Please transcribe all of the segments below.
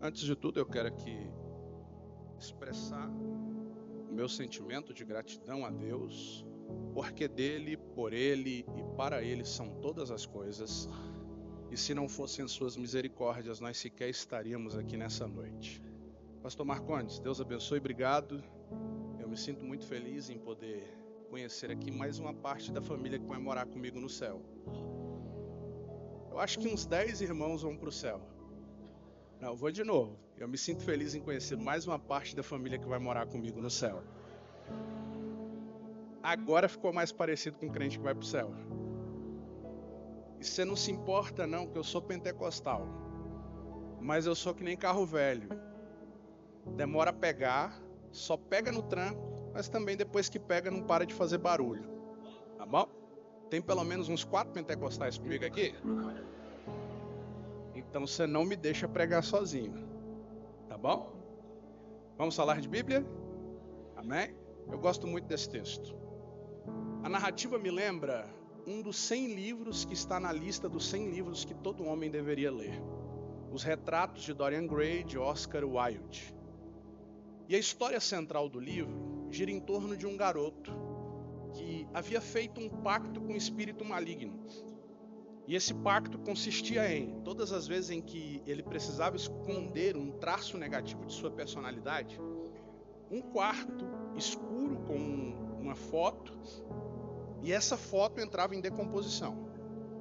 Antes de tudo, eu quero aqui expressar o meu sentimento de gratidão a Deus, porque dele, por ele e para ele são todas as coisas. E se não fossem as suas misericórdias, nós sequer estaríamos aqui nessa noite. Pastor Marcondes, Deus abençoe, obrigado. Eu me sinto muito feliz em poder conhecer aqui mais uma parte da família que vai morar comigo no céu. Eu acho que uns 10 irmãos vão para o céu. Não, eu vou de novo. Eu me sinto feliz em conhecer mais uma parte da família que vai morar comigo no céu. Agora ficou mais parecido com o crente que vai para o céu. E você não se importa não, que eu sou pentecostal. Mas eu sou que nem carro velho. Demora a pegar, só pega no tranco, mas também depois que pega não para de fazer barulho. Tá bom? Tem pelo menos uns 4 pentecostais comigo aqui? Então você não me deixa pregar sozinho. Tá bom? Vamos falar de Bíblia? Amém? Eu gosto muito desse texto. A narrativa me lembra um dos 100 livros que está na lista dos 100 livros que todo homem deveria ler. Os retratos de Dorian Gray, de Oscar Wilde. E a história central do livro gira em torno de um garoto que havia feito um pacto com um espírito maligno. E esse pacto consistia em, todas as vezes em que ele precisava esconder um traço negativo de sua personalidade, um quarto escuro com uma foto, e essa foto entrava em decomposição.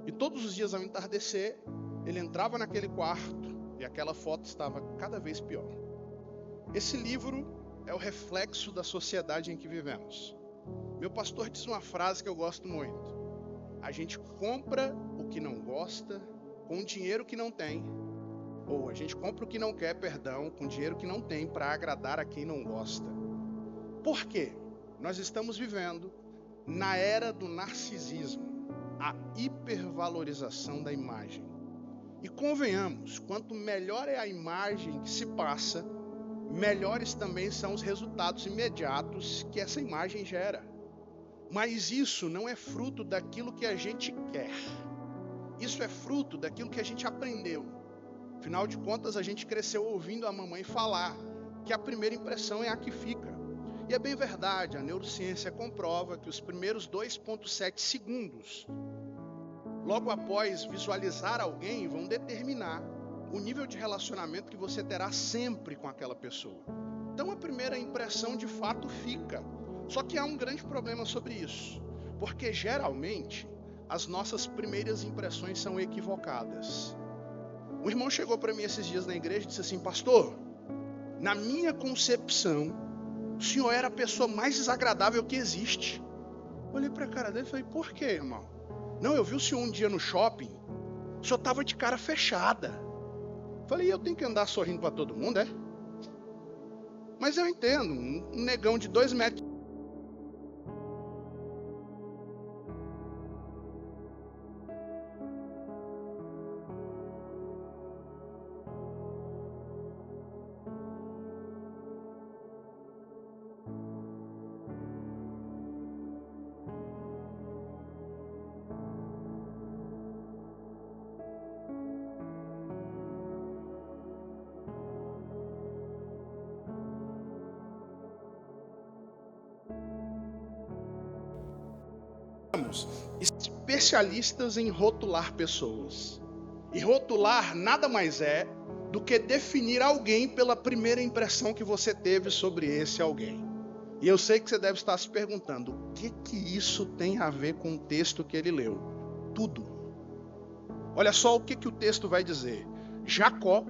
E todos os dias ao entardecer, ele entrava naquele quarto e aquela foto estava cada vez pior. Esse livro é o reflexo da sociedade em que vivemos. Meu pastor diz uma frase que eu gosto muito. A gente compra o que não gosta com dinheiro que não tem. Ou a gente compra o que não quer, com dinheiro que não tem para agradar a quem não gosta. Por quê? Nós estamos vivendo na era do narcisismo, a hipervalorização da imagem. E convenhamos, quanto melhor é a imagem que se passa, melhores também são os resultados imediatos que essa imagem gera. Mas isso não é fruto daquilo que a gente quer. Isso é fruto daquilo que a gente aprendeu. Afinal de contas, a gente cresceu ouvindo a mamãe falar que a primeira impressão é a que fica. E é bem verdade, a neurociência comprova que os primeiros 2,7 segundos, logo após visualizar alguém, vão determinar o nível de relacionamento que você terá sempre com aquela pessoa. Então a primeira impressão de fato fica. Só que há um grande problema sobre isso, porque geralmente as nossas primeiras impressões são equivocadas. Um irmão chegou para mim esses dias na igreja e disse assim: pastor, na minha concepção, o senhor era a pessoa mais desagradável que existe. Eu olhei para a cara dele e falei: por quê, irmão? Não, eu vi o senhor um dia no shopping, o senhor estava de cara fechada. Eu falei: eu tenho que andar sorrindo para todo mundo, é? Mas eu entendo, um negão de 2 metros. Especialistas em rotular pessoas. E rotular nada mais é do que definir alguém pela primeira impressão que você teve sobre esse alguém. E eu sei que você deve estar se perguntando: o que isso tem a ver com o texto que ele leu? Tudo. Olha só o que o texto vai dizer. Jacó.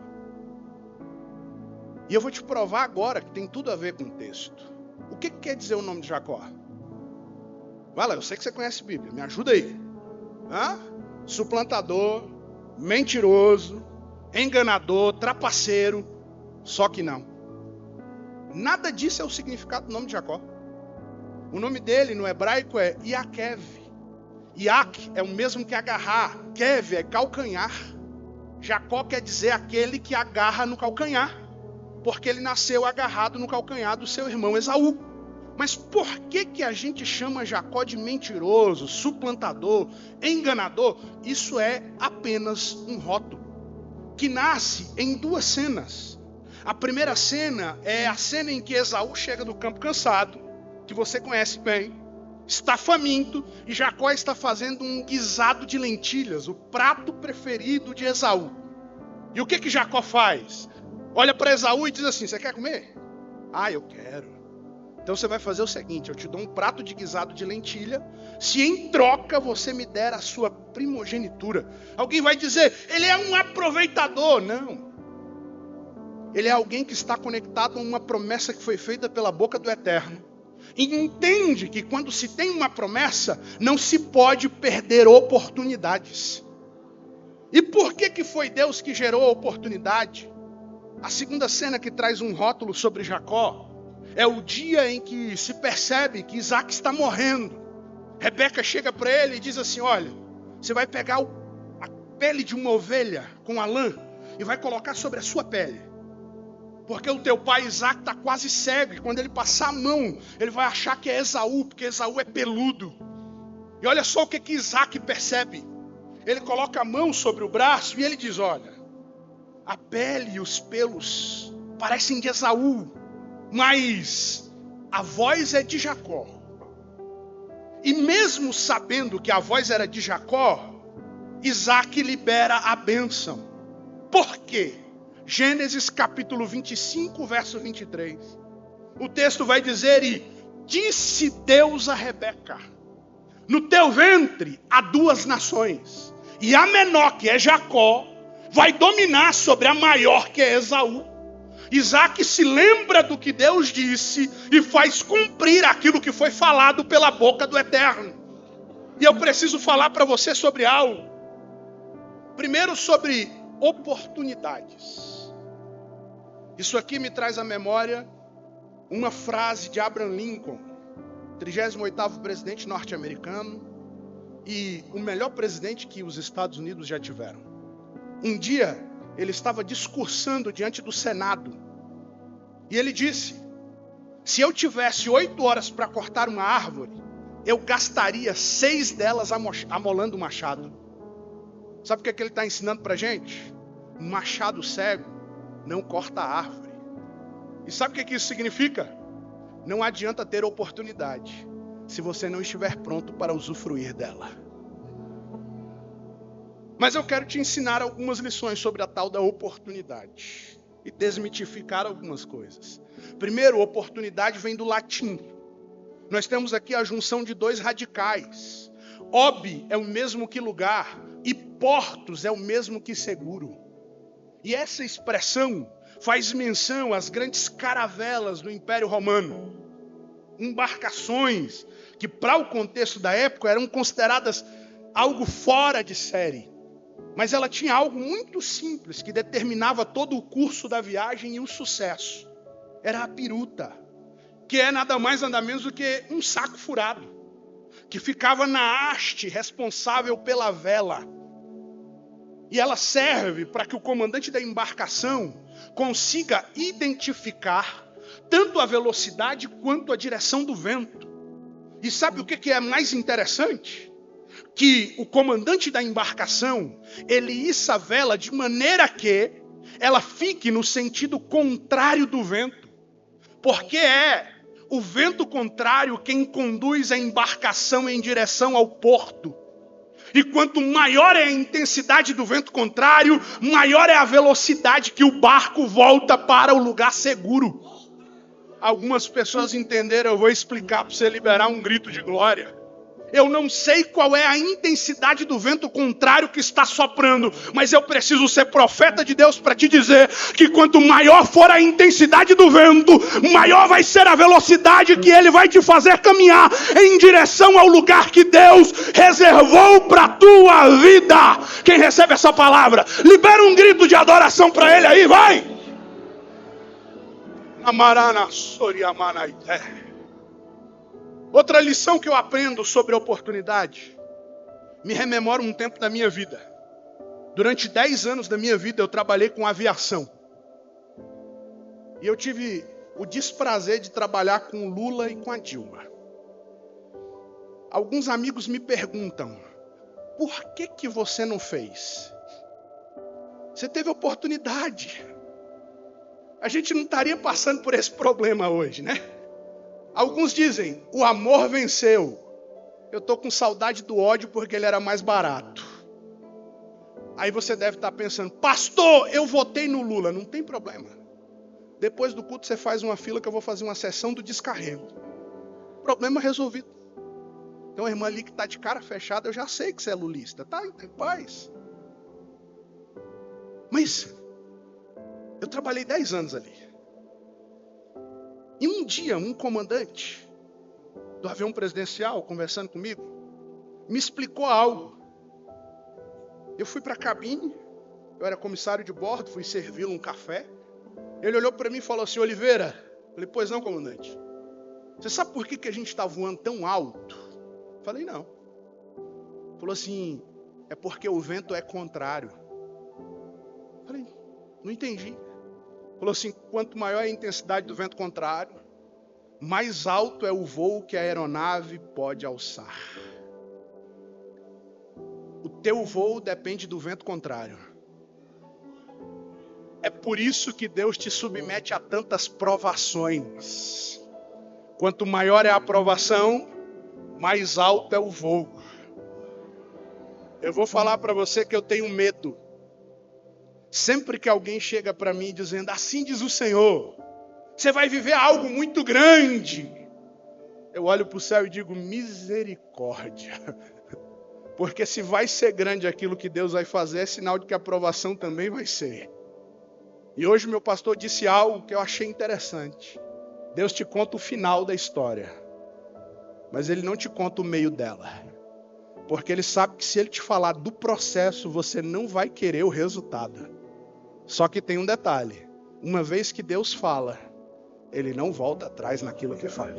E eu vou te provar agora que tem tudo a ver com o texto. O que quer dizer o nome de Jacó? Vai lá, eu sei que você conhece a Bíblia, me ajuda aí. Suplantador, mentiroso, enganador, trapaceiro. Só que não. Nada disso é o significado do nome de Jacó. O nome dele no hebraico é Iaquev. Iac é o mesmo que agarrar. Kev é calcanhar. Jacó quer dizer aquele que agarra no calcanhar, porque ele nasceu agarrado no calcanhar do seu irmão Esaú. Mas por que a gente chama Jacó de mentiroso, suplantador, enganador? Isso é apenas um rótulo que nasce em 2 cenas. A primeira cena é a cena em que Esaú chega do campo cansado, que você conhece bem, está faminto, e Jacó está fazendo um guisado de lentilhas, o prato preferido de Esaú. E o que Jacó faz? Olha para Esaú e diz assim: você quer comer? Ah, eu quero. Então você vai fazer o seguinte: eu te dou um prato de guisado de lentilha, se em troca você me der a sua primogenitura. Alguém vai dizer, ele é um aproveitador. Não. Ele é alguém que está conectado a uma promessa que foi feita pela boca do Eterno. E entende que quando se tem uma promessa, não se pode perder oportunidades. E por que foi Deus que gerou a oportunidade? A segunda cena que traz um rótulo sobre Jacó é o dia em que se percebe que Isaac está morrendo. Rebeca chega para ele e diz assim: olha, você vai pegar a pele de uma ovelha com a lã e vai colocar sobre a sua pele. Porque o teu pai Isaac está quase cego, e quando ele passar a mão, ele vai achar que é Esaú, porque Esaú é peludo. E olha só o que Isaac percebe. Ele coloca a mão sobre o braço e ele diz: olha, a pele e os pelos parecem de Esaú, mas a voz é de Jacó. E mesmo sabendo que a voz era de Jacó, Isaac libera a bênção. Por quê? Gênesis capítulo 25, verso 23. O texto vai dizer: e disse Deus a Rebeca: no teu ventre há duas nações, e a menor, que é Jacó, vai dominar sobre a maior, que é Esaú. Isaac se lembra do que Deus disse e faz cumprir aquilo que foi falado pela boca do Eterno. E eu preciso falar para você sobre algo. Primeiro, sobre oportunidades. Isso aqui me traz à memória uma frase de Abraham Lincoln, 38º presidente norte-americano e o melhor presidente que os Estados Unidos já tiveram. Um dia, ele estava discursando diante do Senado e ele disse: se eu tivesse 8 horas para cortar uma árvore, eu gastaria 6 delas amolando o machado. Sabe o que ele está ensinando para a gente? Um machado cego não corta a árvore. E sabe o que isso significa? Não adianta ter oportunidade se você não estiver pronto para usufruir dela. Mas eu quero te ensinar algumas lições sobre a tal da oportunidade e desmitificar algumas coisas. Primeiro, oportunidade vem do latim. Nós temos aqui a junção de 2 radicais. Ob é o mesmo que lugar e portos é o mesmo que seguro. E essa expressão faz menção às grandes caravelas do Império Romano. Embarcações que, para o contexto da época, eram consideradas algo fora de série. Mas ela tinha algo muito simples que determinava todo o curso da viagem e o sucesso. Era a piruta, que é nada mais nada menos do que um saco furado, que ficava na haste responsável pela vela. E ela serve para que o comandante da embarcação consiga identificar tanto a velocidade quanto a direção do vento. E sabe o que é mais interessante? Que o comandante da embarcação, ele issa a vela de maneira que ela fique no sentido contrário do vento. Porque é o vento contrário quem conduz a embarcação em direção ao porto. E quanto maior é a intensidade do vento contrário, maior é a velocidade que o barco volta para o lugar seguro. Algumas pessoas entenderam, eu vou explicar para você liberar um grito de glória. Eu não sei qual é a intensidade do vento contrário que está soprando, mas eu preciso ser profeta de Deus para te dizer que quanto maior for a intensidade do vento, maior vai ser a velocidade que ele vai te fazer caminhar em direção ao lugar que Deus reservou para a tua vida. Quem recebe essa palavra, libera um grito de adoração para ele aí, vai! Amarana Soriamanaité. Outra lição que eu aprendo sobre a oportunidade, me rememora um tempo da minha vida. Durante 10 anos da minha vida eu trabalhei com aviação. E eu tive o desprazer de trabalhar com o Lula e com a Dilma. Alguns amigos me perguntam, por que você não fez? Você teve oportunidade. a gente não estaria passando por esse problema hoje, né? Alguns dizem, o amor venceu. Eu estou com saudade do ódio porque ele era mais barato. Aí você deve estar pensando, pastor, eu votei no Lula. Não tem problema. Depois do culto você faz uma fila que eu vou fazer uma sessão do descarrego. Problema resolvido. Tem uma irmã ali que está de cara fechada, eu já sei que você é lulista. Tá em paz. Mas eu trabalhei 10 anos ali. E um dia, um comandante do avião presidencial, conversando comigo, me explicou algo. Eu fui para a cabine, eu era comissário de bordo, fui servi-lo um café. Ele olhou para mim e falou assim, Oliveira. Eu falei, pois não, comandante. Você sabe por que a gente está voando tão alto? Eu falei, não. Falou assim, é porque o vento é contrário. Eu falei, não entendi. Falou assim, quanto maior é a intensidade do vento contrário, mais alto é o voo que a aeronave pode alçar. O teu voo depende do vento contrário. É por isso que Deus te submete a tantas provações. Quanto maior é a provação, mais alto é o voo. Eu vou falar para você que eu tenho medo. Sempre que alguém chega para mim dizendo, assim diz o Senhor, você vai viver algo muito grande. Eu olho para o céu e digo, misericórdia. Porque se vai ser grande aquilo que Deus vai fazer, é sinal de que a aprovação também vai ser. E hoje meu pastor disse algo que eu achei interessante. Deus te conta o final da história, mas Ele não te conta o meio dela. Porque Ele sabe que se Ele te falar do processo, você não vai querer o resultado. Só que tem um detalhe. Uma vez que Deus fala, Ele não volta atrás naquilo que fala.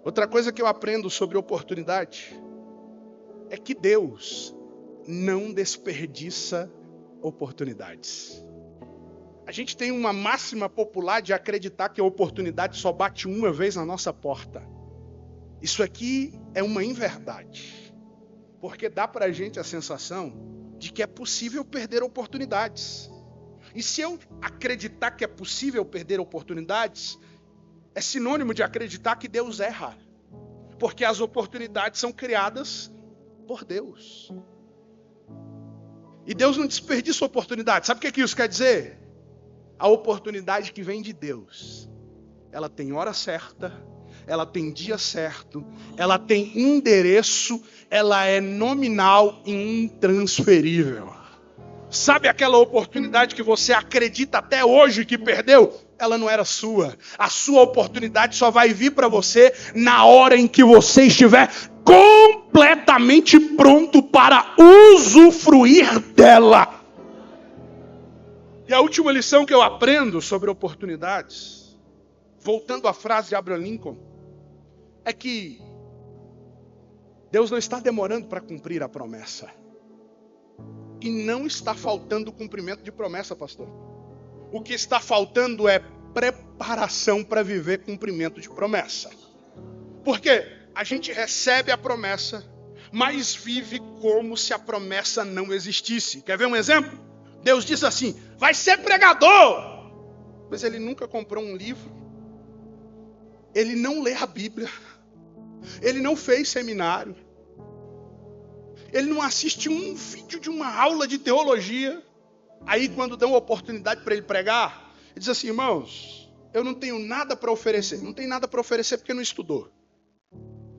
Outra coisa que eu aprendo sobre oportunidade é que Deus não desperdiça oportunidades. A gente tem uma máxima popular de acreditar que a oportunidade só bate uma vez na nossa porta. Isso aqui é uma inverdade. Porque dá para a gente a sensação de que é possível perder oportunidades. E se eu acreditar que é possível perder oportunidades, é sinônimo de acreditar que Deus erra. Porque as oportunidades são criadas por Deus. E Deus não desperdiça oportunidade. Sabe o que isso quer dizer? A oportunidade que vem de Deus, ela tem hora certa, ela tem dia certo, ela tem endereço, ela é nominal e intransferível. Sabe aquela oportunidade que você acredita até hoje que perdeu? Ela não era sua. A sua oportunidade só vai vir para você na hora em que você estiver completamente pronto para usufruir dela. E a última lição que eu aprendo sobre oportunidades, voltando à frase de Abraham Lincoln, é que Deus não está demorando para cumprir a promessa. E não está faltando cumprimento de promessa, pastor. O que está faltando é preparação para viver cumprimento de promessa. Porque a gente recebe a promessa, mas vive como se a promessa não existisse. Quer ver um exemplo? Deus diz assim, vai ser pregador. Mas ele nunca comprou um livro. Ele não lê a Bíblia. Ele não fez seminário. Ele não assiste um vídeo de uma aula de teologia. Aí quando dão oportunidade para ele pregar, ele diz assim, irmãos, eu não tenho nada para oferecer. Não tem nada para oferecer porque não estudou.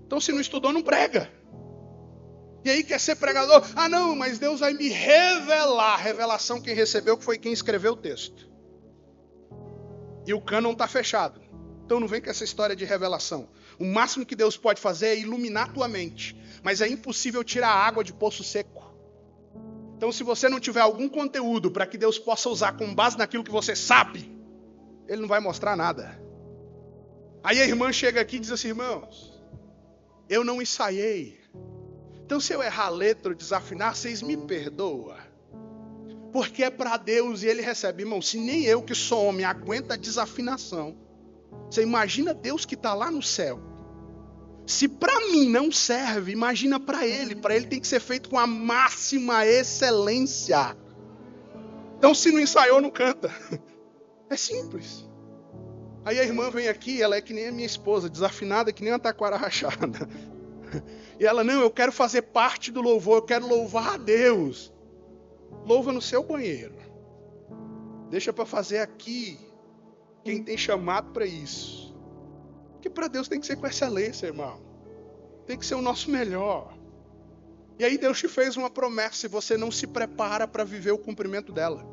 Então se não estudou, não prega. E aí quer ser pregador? Ah não, mas Deus vai me revelar. Revelação quem recebeu foi quem escreveu o texto. E o cânon está fechado. Então não vem com essa história de revelação. O máximo que Deus pode fazer é iluminar a tua mente. Mas é impossível tirar a água de poço seco. Então se você não tiver algum conteúdo para que Deus possa usar com base naquilo que você sabe, Ele não vai mostrar nada. Aí a irmã chega aqui e diz assim, irmãos, eu não ensaiei. Então se eu errar a letra ou desafinar, vocês me perdoam. Porque é para Deus e Ele recebe. Irmão, se nem eu que sou homem aguenta a desafinação, você imagina Deus que está lá no céu. Se para mim não serve, imagina para Ele. Para Ele tem que ser feito com a máxima excelência. Então se não ensaiou, não canta. É simples. Aí a irmã vem aqui, ela é que nem a minha esposa, desafinada que nem uma taquara rachada. E ela, não, eu quero fazer parte do louvor, eu quero louvar a Deus. Louva no seu banheiro. Deixa para fazer aqui quem tem chamado para isso. Porque para Deus tem que ser com excelência, irmão. Tem que ser o nosso melhor. E aí Deus te fez uma promessa e você não se prepara para viver o cumprimento dela.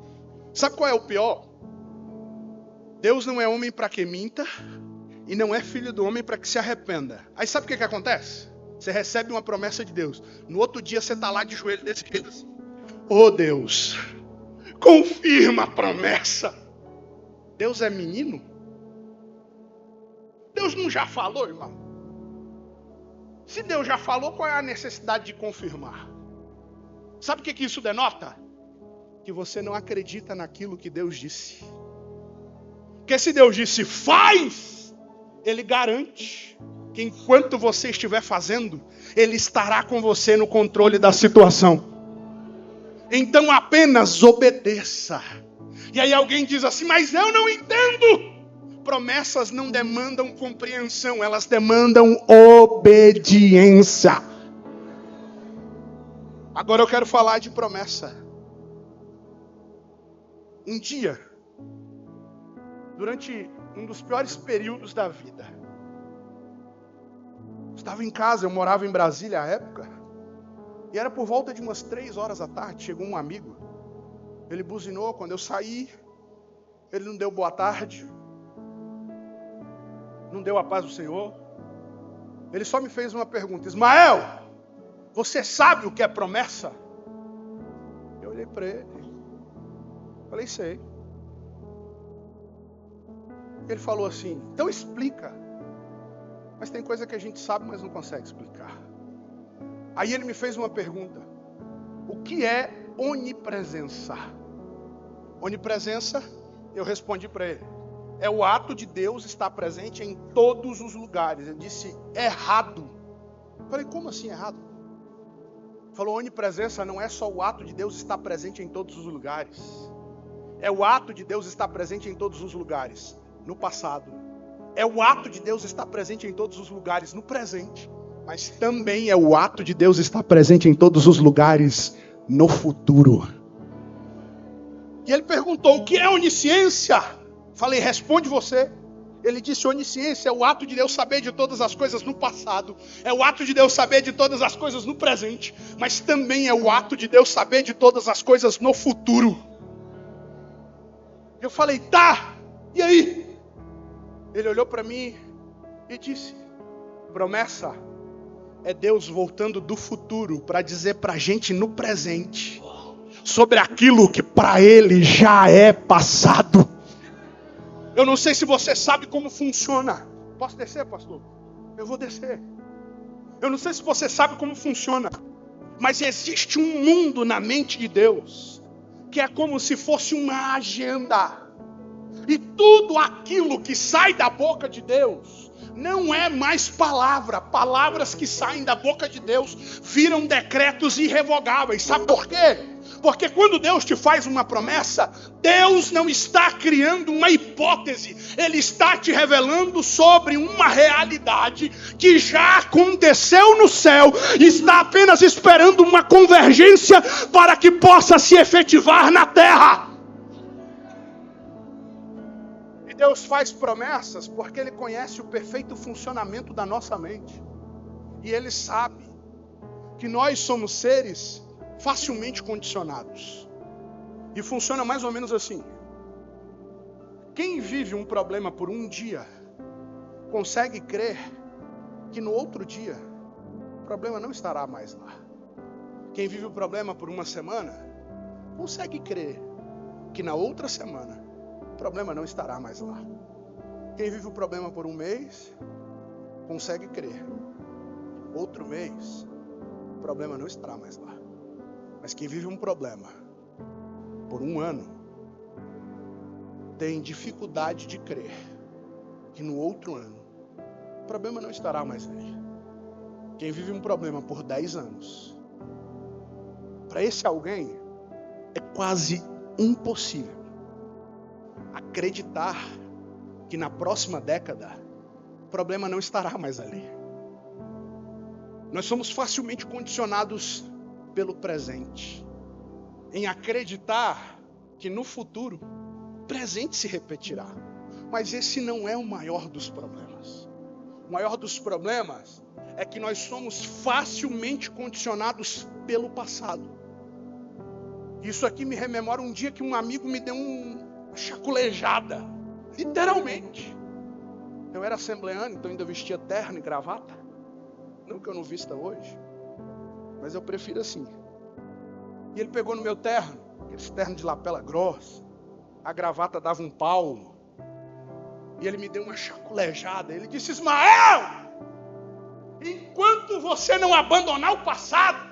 Sabe qual é o pior? Deus não é homem para que minta e não é filho do homem para que se arrependa. Aí sabe o que acontece? Você recebe uma promessa de Deus. No outro dia você está lá de joelho desse jeito assim. Oh Deus, confirma a promessa. Deus é menino? Deus não já falou, irmão? Se Deus já falou, qual é a necessidade de confirmar? Sabe o que isso denota? Que você não acredita naquilo que Deus disse. Porque se Deus disse faz, Ele garante que enquanto você estiver fazendo, Ele estará com você no controle da situação. Então apenas obedeça. E aí alguém diz assim, mas eu não entendo. Promessas não demandam compreensão, elas demandam obediência. Agora eu quero falar de promessa. Um dia, durante um dos piores períodos da vida, estava em casa, eu morava em Brasília à época, e era por volta de umas 3 horas da tarde, chegou um amigo, ele buzinou, quando eu saí, ele não deu boa tarde, não deu a paz do Senhor, ele só me fez uma pergunta, Ismael, você sabe o que é promessa? Eu olhei para ele, falei, sei. Ele falou assim, então explica. Mas tem coisa que a gente sabe, mas não consegue explicar. Aí ele me fez uma pergunta. O que é onipresença? Onipresença, eu respondi para ele. É o ato de Deus estar presente em todos os lugares. Ele disse, errado. Eu falei, como assim errado? Ele falou, onipresença não é só o ato de Deus estar presente em todos os lugares. É o ato de Deus estar presente em todos os lugares. No passado. É o ato de Deus estar presente em todos os lugares no presente. Mas também é o ato de Deus estar presente em todos os lugares no futuro. E ele perguntou, o que é onisciência? Falei, responde você. Ele disse, onisciência é o ato de Deus saber de todas as coisas no passado. É o ato de Deus saber de todas as coisas no presente. Mas também é o ato de Deus saber de todas as coisas no futuro. Eu falei, tá, e aí? Ele olhou para mim e disse, promessa é Deus voltando do futuro para dizer para a gente no presente sobre aquilo que para Ele já é passado. Eu não sei se você sabe como funciona. Posso descer, pastor? Eu vou descer. Eu não sei se você sabe como funciona, mas existe um mundo na mente de Deus que é como se fosse uma agenda. E tudo aquilo que sai da boca de Deus não é mais palavra. Palavras que saem da boca de Deus viram decretos irrevogáveis. Sabe por quê? Porque quando Deus te faz uma promessa, Deus não está criando uma hipótese. Ele está te revelando sobre uma realidade que já aconteceu no céu. E está apenas esperando uma convergência para que possa se efetivar na terra. Deus faz promessas porque Ele conhece o perfeito funcionamento da nossa mente. E Ele sabe que nós somos seres facilmente condicionados. E funciona mais ou menos assim. Quem vive um problema por um dia, consegue crer que no outro dia, o problema não estará mais lá. Quem vive o problema por uma semana, consegue crer que na outra semana, o problema não estará mais lá. Quem vive o problema por um mês, consegue crer. Outro mês, o problema não estará mais lá. Mas quem vive um problema por um ano, tem dificuldade de crer que no outro ano, o problema não estará mais nele. Quem vive um problema por 10 anos, para esse alguém, é quase impossível acreditar que na próxima década o problema não estará mais ali. Nós somos facilmente condicionados pelo presente, em acreditar que no futuro o presente se repetirá. Mas esse não é o maior dos problemas. O maior dos problemas é que nós somos facilmente condicionados pelo passado. Isso aqui me rememora um dia que um amigo me deu uma chaculejada, literalmente. Eu era assembleano, então ainda vestia terno e gravata. Não que eu não vista hoje, mas eu prefiro assim. E ele pegou no meu terno, aquele terno de lapela grossa, a gravata dava um palmo, e ele me deu uma chaculejada. Ele disse: Ismael, enquanto você não abandonar o passado,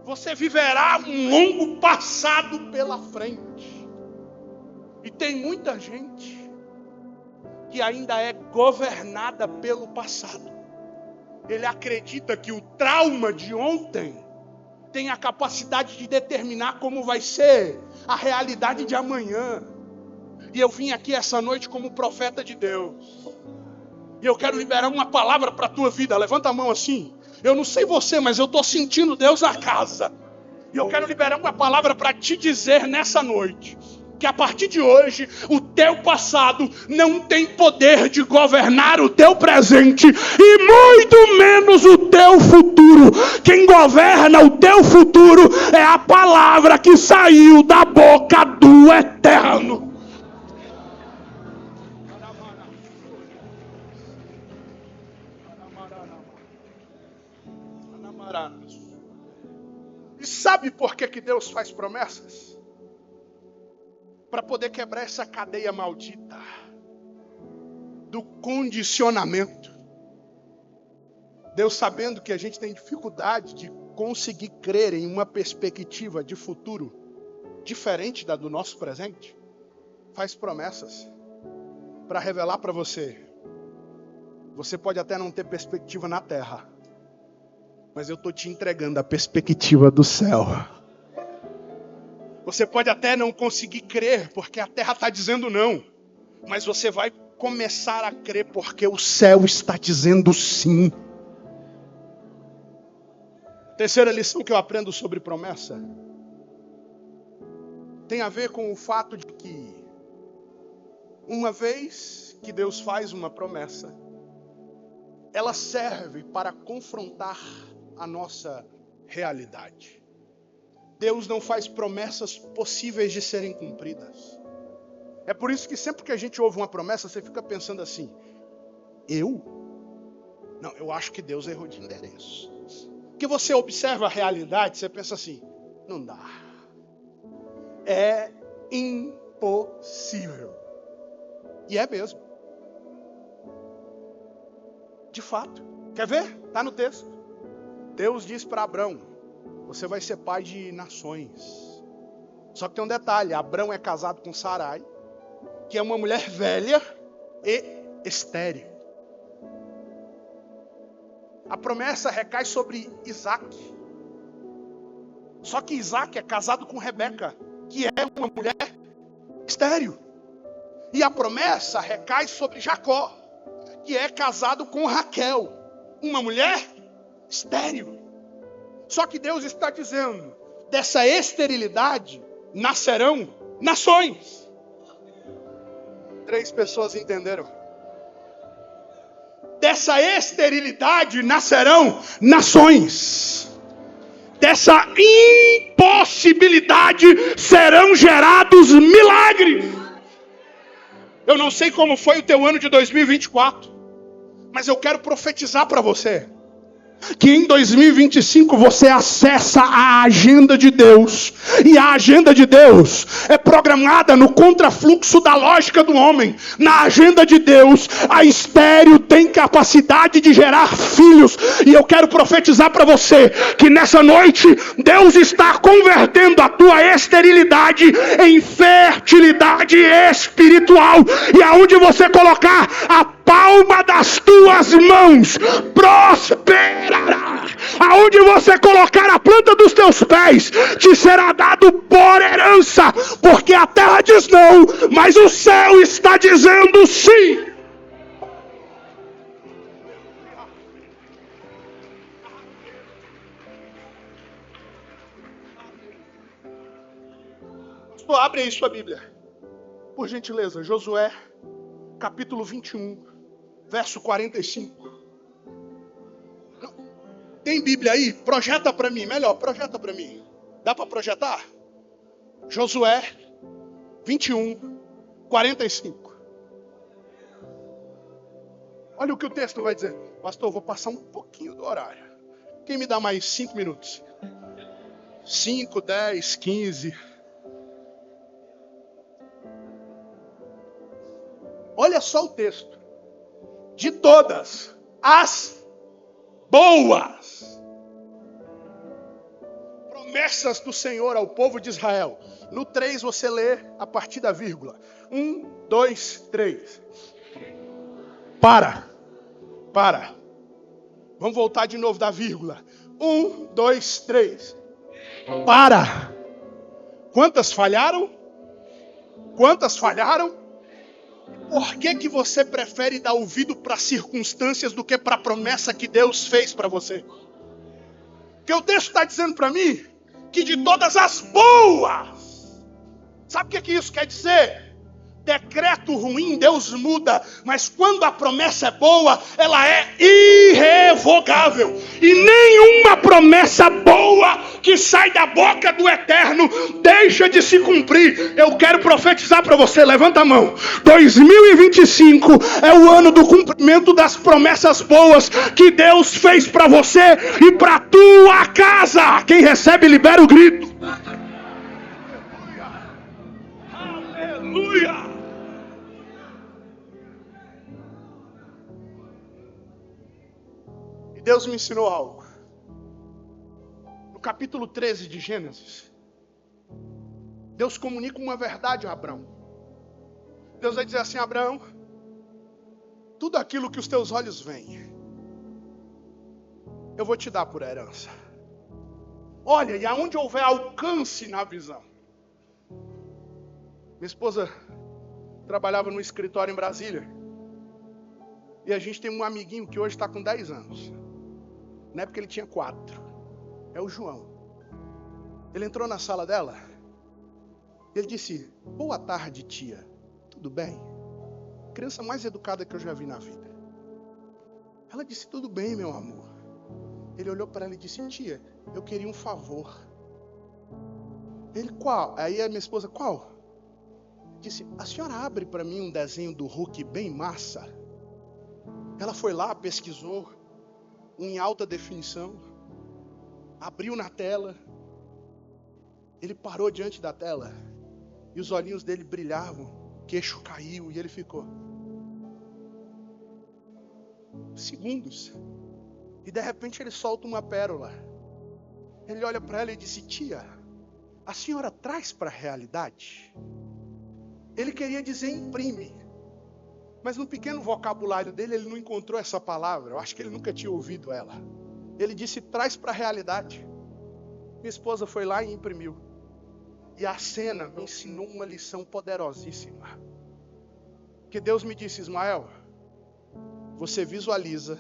você viverá um longo passado pela frente. E tem muita gente que ainda é governada pelo passado. Ele acredita que o trauma de ontem tem a capacidade de determinar como vai ser a realidade de amanhã. E eu vim aqui essa noite como profeta de Deus. E eu quero liberar uma palavra para a tua vida. Levanta a mão assim. Eu não sei você, mas eu estou sentindo Deus na casa. E eu quero liberar uma palavra para te dizer nessa noite que a partir de hoje, o teu passado não tem poder de governar o teu presente e muito menos o teu futuro. Quem governa o teu futuro é a palavra que saiu da boca do Eterno. E sabe por que Deus faz promessas? Para poder quebrar essa cadeia maldita do condicionamento. Deus, sabendo que a gente tem dificuldade de conseguir crer em uma perspectiva de futuro diferente da do nosso presente, faz promessas para revelar para você. Você pode até não ter perspectiva na terra, mas eu estou te entregando a perspectiva do céu. Você pode até não conseguir crer, porque a terra está dizendo não. Mas você vai começar a crer, porque o céu está dizendo sim. Terceira lição que eu aprendo sobre promessa tem a ver com o fato de que, uma vez que Deus faz uma promessa, ela serve para confrontar a nossa realidade. Deus não faz promessas possíveis de serem cumpridas. É por isso que sempre que a gente ouve uma promessa, você fica pensando assim: eu acho que Deus errou de endereço. Porque você observa a realidade, você pensa assim: não dá. É impossível. E é mesmo. De fato. Quer ver? Está no texto. Deus diz para Abrão: você vai ser pai de nações. Só que tem um detalhe: Abrão é casado com Sarai, que é uma mulher velha e estéril. A promessa recai sobre Isaac. Só que Isaac é casado com Rebeca, que é uma mulher estéril. E a promessa recai sobre Jacó, que é casado com Raquel, uma mulher estéril. Só que Deus está dizendo: dessa esterilidade nascerão nações. 3 pessoas entenderam. Dessa esterilidade nascerão nações. Dessa impossibilidade serão gerados milagres. Eu não sei como foi o teu ano de 2024, mas eu quero profetizar para você que em 2025 você acessa a agenda de Deus. E a agenda de Deus é programada no contrafluxo da lógica do homem. Na agenda de Deus, a estéril tem capacidade de gerar filhos. E eu quero profetizar para você que nessa noite Deus está convertendo a tua esterilidade em fertilidade espiritual. E aonde você colocar a palma das tuas mãos prosperará. Aonde você colocar a planta dos teus pés, te será dado por herança, porque a terra diz não, mas o céu está dizendo sim. Abre aí sua Bíblia, por gentileza. Josué, capítulo 21, verso 45. Tem Bíblia aí? Projeta para mim, melhor, projeta para mim. Dá para projetar? Josué 21, 45. Olha o que o texto vai dizer. Pastor, eu vou passar um pouquinho do horário. Quem me dá mais 5 minutos? 5, 10, 15... Olha só o texto. De todas as boas promessas do Senhor ao povo de Israel. No 3 você lê a partir da vírgula. 1, 2, 3. Para. Vamos voltar de novo da vírgula. 1, 2, 3. Para. Quantas falharam? Por que você prefere dar ouvido para circunstâncias do que para a promessa que Deus fez para você? Porque o texto está dizendo para mim que de todas as boas. Sabe o que isso quer dizer? Decreto ruim Deus muda, mas quando a promessa é boa, ela é irrevogável. E nenhuma promessa boa que sai da boca do Eterno deixa de se cumprir. Eu quero profetizar para você, levanta a mão. 2025 é o ano do cumprimento das promessas boas que Deus fez para você e para tua casa. Quem recebe, libera o grito. Aleluia! Deus me ensinou algo. No capítulo 13 de Gênesis, Deus comunica uma verdade a Abraão. Deus vai dizer assim: Abraão, tudo aquilo que os teus olhos veem, eu vou te dar por herança. Olha, e aonde houver alcance na visão. Minha esposa trabalhava no escritório em Brasília. E a gente tem um amiguinho que hoje está com 10 anos. Na época ele tinha 4. É o João. Ele entrou na sala dela. Ele disse: boa tarde, tia. Tudo bem? Criança mais educada que eu já vi na vida. Ela disse: tudo bem, meu amor. Ele olhou para ela e disse: tia, eu queria um favor. Ele: qual? Aí a minha esposa: qual? Disse: a senhora abre para mim um desenho do Hulk bem massa. Ela foi lá, pesquisou, em alta definição, abriu na tela. Ele parou diante da tela e os olhinhos dele brilhavam, o queixo caiu e ele ficou segundos. E de repente ele solta uma pérola. Ele olha para ela e disse: tia, a senhora traz para a realidade? Ele queria dizer imprime. Mas no pequeno vocabulário dele, ele não encontrou essa palavra. Eu acho que ele nunca tinha ouvido ela. Ele disse: traz para a realidade. Minha esposa foi lá e imprimiu. E a cena me ensinou uma lição poderosíssima. Que Deus me disse: Ismael, você visualiza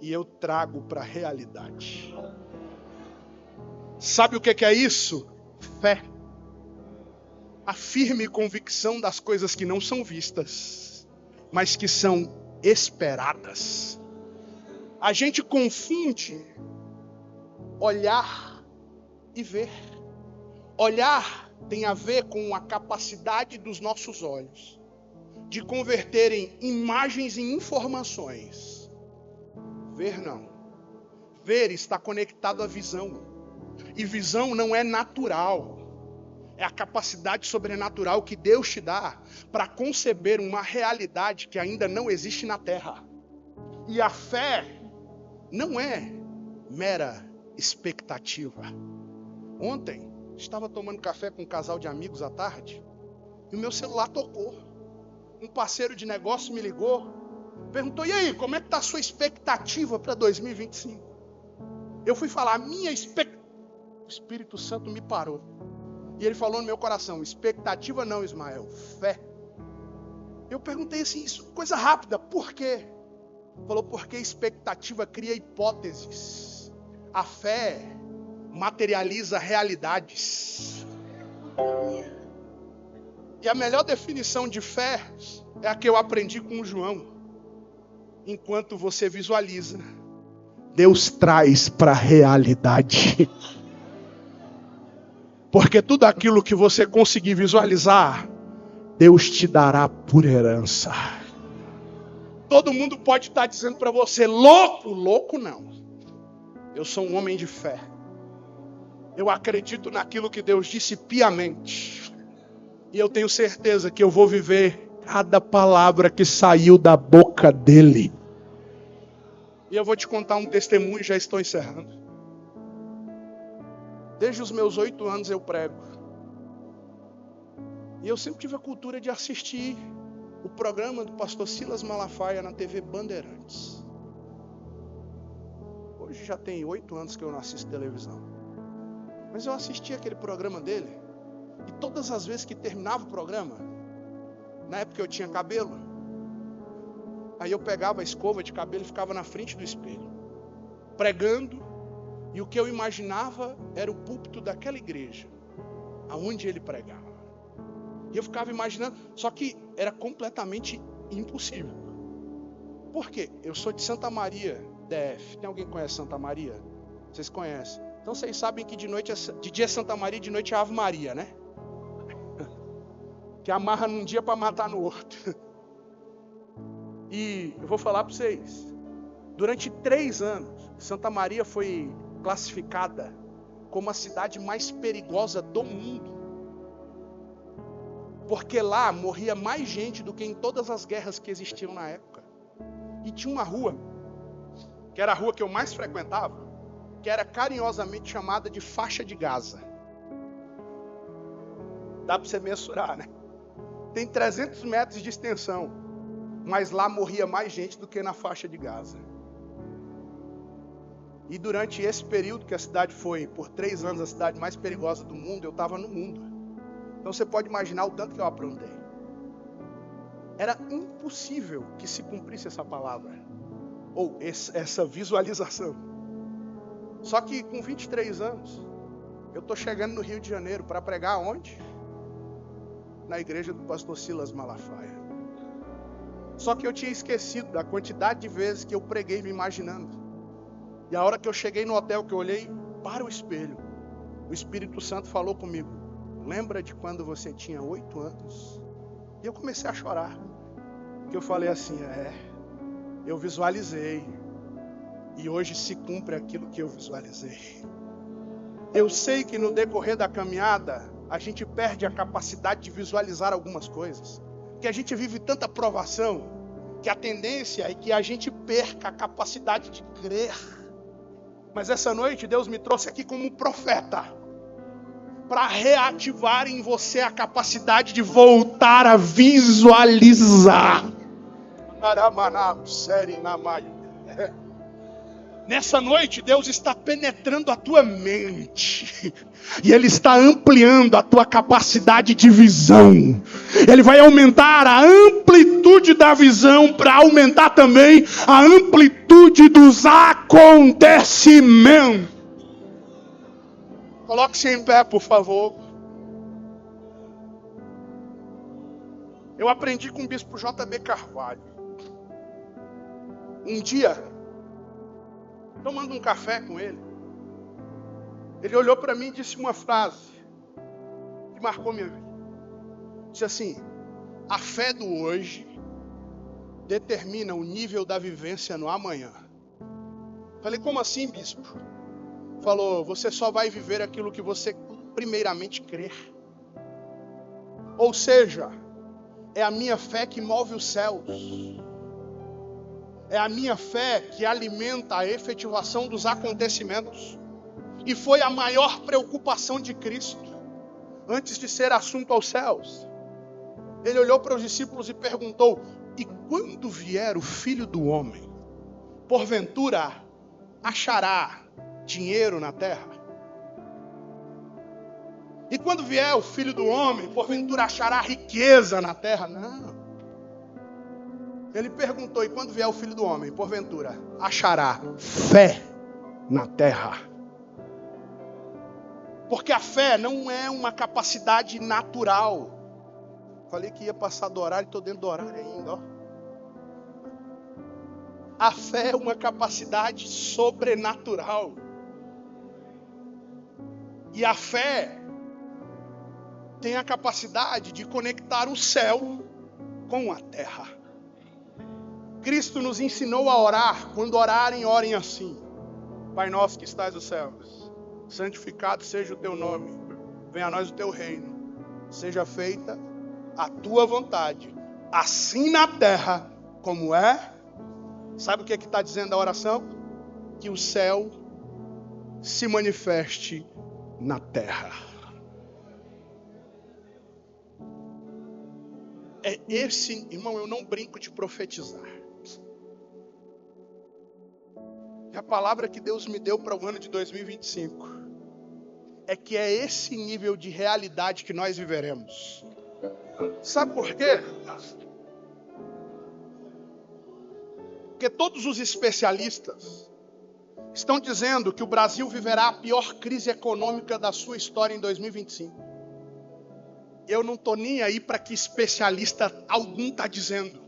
e eu trago para a realidade. Sabe o que é isso? Fé. A firme convicção das coisas que não são vistas, mas que são esperadas. A gente confunde olhar e ver. Olhar tem a ver com a capacidade dos nossos olhos de converterem imagens em informações. Ver não. Ver está conectado à visão. E visão não é natural. É a capacidade sobrenatural que Deus te dá para conceber uma realidade que ainda não existe na terra. E a fé não é mera expectativa. Ontem, estava tomando café com um casal de amigos à tarde e o meu celular tocou. Um parceiro de negócio me ligou Perguntou, e aí, como é que está a sua expectativa para 2025? Eu fui falar, a minha expectativa... O Espírito Santo me parou. E ele falou no meu coração, expectativa não, Ismael, fé. Eu perguntei assim, isso coisa rápida, por quê? Falou, porque expectativa cria hipóteses. A fé materializa realidades. E a melhor definição de fé é a que eu aprendi com o João. Enquanto você visualiza, Deus traz para a realidade. Porque tudo aquilo que você conseguir visualizar, Deus te dará por herança. Todo mundo pode estar dizendo para você, louco, louco não. Eu sou um homem de fé. Eu acredito naquilo que Deus disse piamente. E eu tenho certeza que eu vou viver cada palavra que saiu da boca dele. E eu vou te contar um testemunho e já estou encerrando. Desde os meus 8 anos eu prego. E eu sempre tive a cultura de assistir o programa do pastor Silas Malafaia na TV Bandeirantes. Hoje já tem 8 anos que eu não assisto televisão. Mas eu assisti aquele programa dele. E todas as vezes que terminava o programa, na época eu tinha cabelo, aí eu pegava a escova de cabelo e ficava na frente do espelho, pregando. E o que eu imaginava era o púlpito daquela igreja, aonde ele pregava. E eu ficava imaginando, só que era completamente impossível. Por quê? Eu sou de Santa Maria, DF. Tem alguém que conhece Santa Maria? Vocês conhecem? Então vocês sabem que de dia é Santa Maria, de noite é Ave Maria, né? Que amarra num dia para matar no outro. E eu vou falar para vocês. Durante 3 anos, Santa Maria foi classificada como a cidade mais perigosa do mundo. Porque lá morria mais gente do que em todas as guerras que existiam na época. E tinha uma rua, que era a rua que eu mais frequentava, que era carinhosamente chamada de Faixa de Gaza. Dá para você mensurar, né? Tem 300 metros de extensão, mas lá morria mais gente do que na Faixa de Gaza. E durante esse período que a cidade foi, por 3 anos, a cidade mais perigosa do mundo, eu estava no mundo. Então você pode imaginar o tanto que eu aprontei. Era impossível que se cumprisse essa palavra, ou essa visualização. Só que com 23 anos, eu estou chegando no Rio de Janeiro para pregar onde? Na igreja do pastor Silas Malafaia. Só que eu tinha esquecido da quantidade de vezes que eu preguei me imaginando. E a hora que eu cheguei no hotel, que eu olhei para o espelho, o Espírito Santo falou comigo, lembra de quando você tinha 8 anos? E eu comecei a chorar. Porque eu falei assim, eu visualizei. E hoje se cumpre aquilo que eu visualizei. Eu sei que no decorrer da caminhada, a gente perde a capacidade de visualizar algumas coisas. Que a gente vive tanta provação, que a tendência é que a gente perca a capacidade de crer. Mas essa noite Deus me trouxe aqui como um profeta para reativar em você a capacidade de voltar a visualizar. Nessa noite Deus está penetrando a tua mente e Ele está ampliando a tua capacidade de visão. Ele vai aumentar a amplitude da visão para aumentar também a amplitude dos acontecimentos. Coloque-se em pé, por favor. Eu aprendi com o bispo J.B. Carvalho. Um dia, tomando um café com ele, ele olhou para mim e disse uma frase que marcou minha vida. Disse assim, a fé do hoje determina o nível da vivência no amanhã. Falei, como assim, bispo? Falou, você só vai viver aquilo que você primeiramente crer. Ou seja, é a minha fé que move os céus. É a minha fé que alimenta a efetivação dos acontecimentos. E foi a maior preocupação de Cristo, antes de ser assunto aos céus. Ele olhou para os discípulos e perguntou, E quando vier o Filho do Homem, porventura achará dinheiro na terra? E quando vier o Filho do Homem, porventura achará riqueza na terra? Não. Ele perguntou, e quando vier o Filho do Homem, porventura achará fé na terra? Porque a fé não é uma capacidade natural. Falei que ia passar do horário e estou dentro do horário ainda. Ó. A fé é uma capacidade sobrenatural. E a fé tem a capacidade de conectar o céu com a terra. Cristo nos ensinou a orar. Quando orarem, orem assim: Pai nosso que estás nos céus, santificado seja o teu nome, venha a nós o teu reino, seja feita a tua vontade, assim na terra como é. Sabe o que está dizendo a oração? Que o céu se manifeste na terra. É esse, irmão, eu não brinco de profetizar. E a palavra que Deus me deu para o ano de 2025 é que é esse nível de realidade que nós viveremos. Sabe por quê? Porque todos os especialistas estão dizendo que o Brasil viverá a pior crise econômica da sua história em 2025. Eu não estou nem aí para que especialista algum está dizendo.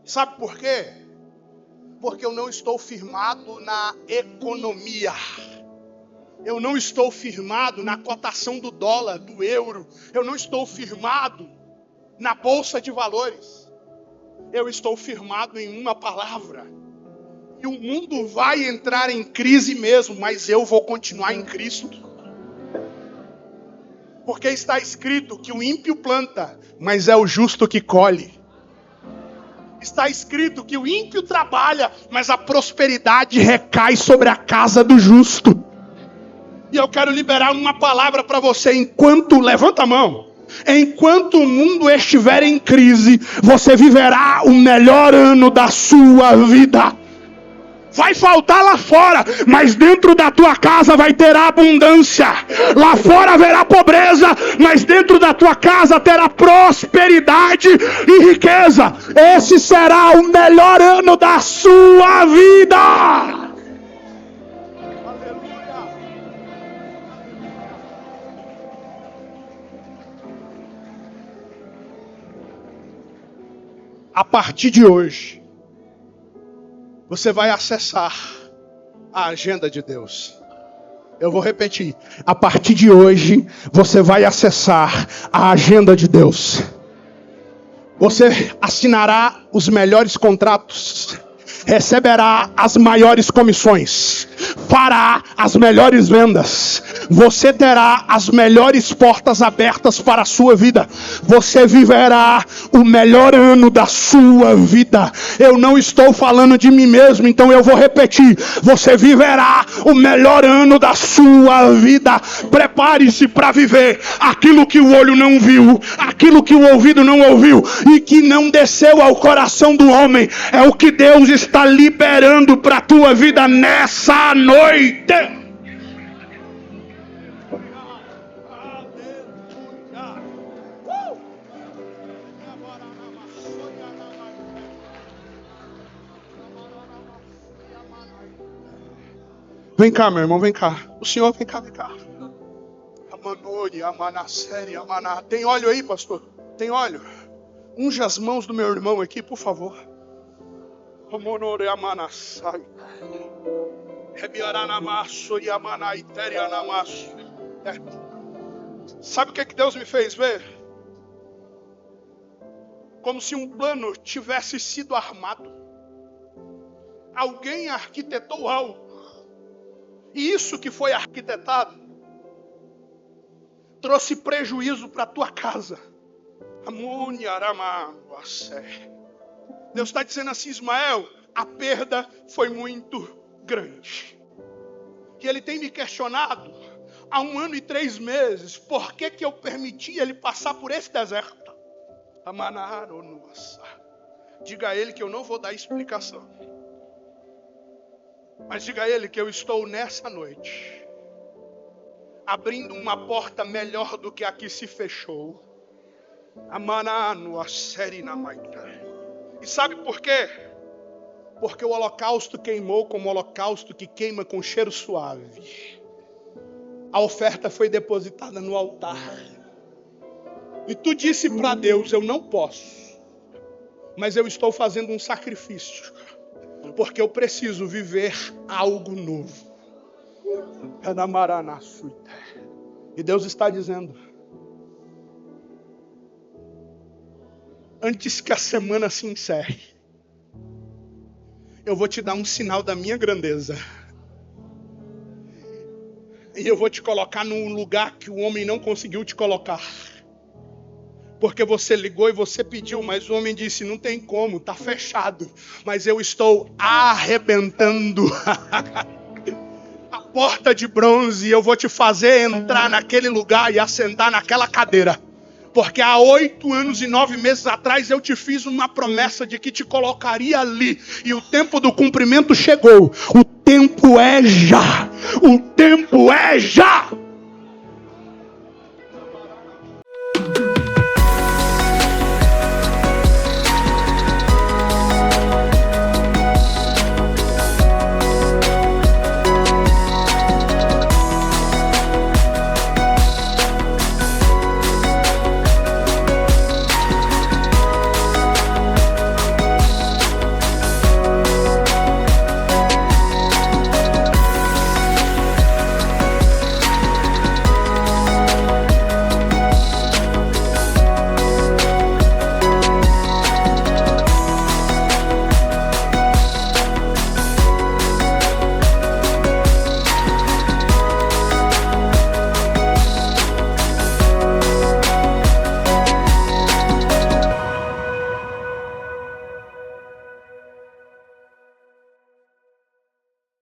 Sabe por quê? Porque eu não estou firmado na economia. Eu não estou firmado na cotação do dólar, do euro. Eu não estou firmado na bolsa de valores. Eu estou firmado em uma palavra. E o mundo vai entrar em crise mesmo, mas eu vou continuar em Cristo. Porque está escrito que o ímpio planta, mas é o justo que colhe. Está escrito que o ímpio trabalha, mas a prosperidade recai sobre a casa do justo. E eu quero liberar uma palavra para você enquanto, levanta a mão, enquanto o mundo estiver em crise, você viverá o melhor ano da sua vida. Vai faltar lá fora, mas dentro da tua casa vai ter abundância. Lá fora haverá pobreza, mas dentro da tua casa terá prosperidade e riqueza. Esse será o melhor ano da sua vida. Aleluia. A partir de hoje, você vai acessar a agenda de Deus. Eu vou repetir. A partir de hoje, você vai acessar a agenda de Deus. Você assinará os melhores contratos. Receberá as maiores comissões. Fará as melhores vendas. Você terá as melhores portas abertas para a sua vida. Você viverá o melhor ano da sua vida. Eu não estou falando de mim mesmo, então eu vou repetir. Você viverá o melhor ano da sua vida. Prepare-se para viver aquilo que o olho não viu, aquilo que o ouvido não ouviu e que não desceu ao coração do homem. É o que Deus está liberando para a tua vida nessa noite. Vem cá, meu irmão, vem cá. O senhor, vem cá, vem cá. Tem óleo aí, pastor? Tem óleo? Unja as mãos do meu irmão aqui, por favor. Sabe o que Deus me fez ver? Como se um plano tivesse sido armado. Alguém arquitetou algo. E isso que foi arquitetado trouxe prejuízo para a tua casa. Deus está dizendo assim, Ismael, a perda foi muito grande. E ele tem me questionado há 1 ano e 3 meses, por que eu permiti ele passar por esse deserto? Diga a ele que eu não vou dar explicação. Mas diga a ele que eu estou nessa noite abrindo uma porta melhor do que a que se fechou. E sabe por quê? Porque o holocausto queimou como holocausto que queima com cheiro suave. A oferta foi depositada no altar. E tu disse para Deus, eu não posso, mas eu estou fazendo um sacrifício, porque eu preciso viver algo novo. E Deus está dizendo, antes que a semana se encerre, eu vou te dar um sinal da minha grandeza. E eu vou te colocar num lugar que o homem não conseguiu te colocar. Porque você ligou e você pediu, mas o homem disse, não tem como, está fechado. Mas eu estou arrebentando a porta de bronze. Eu vou te fazer entrar naquele lugar e assentar naquela cadeira. Porque há 8 anos e 9 meses atrás eu te fiz uma promessa de que te colocaria ali. E o tempo do cumprimento chegou. O tempo é já. O tempo é já.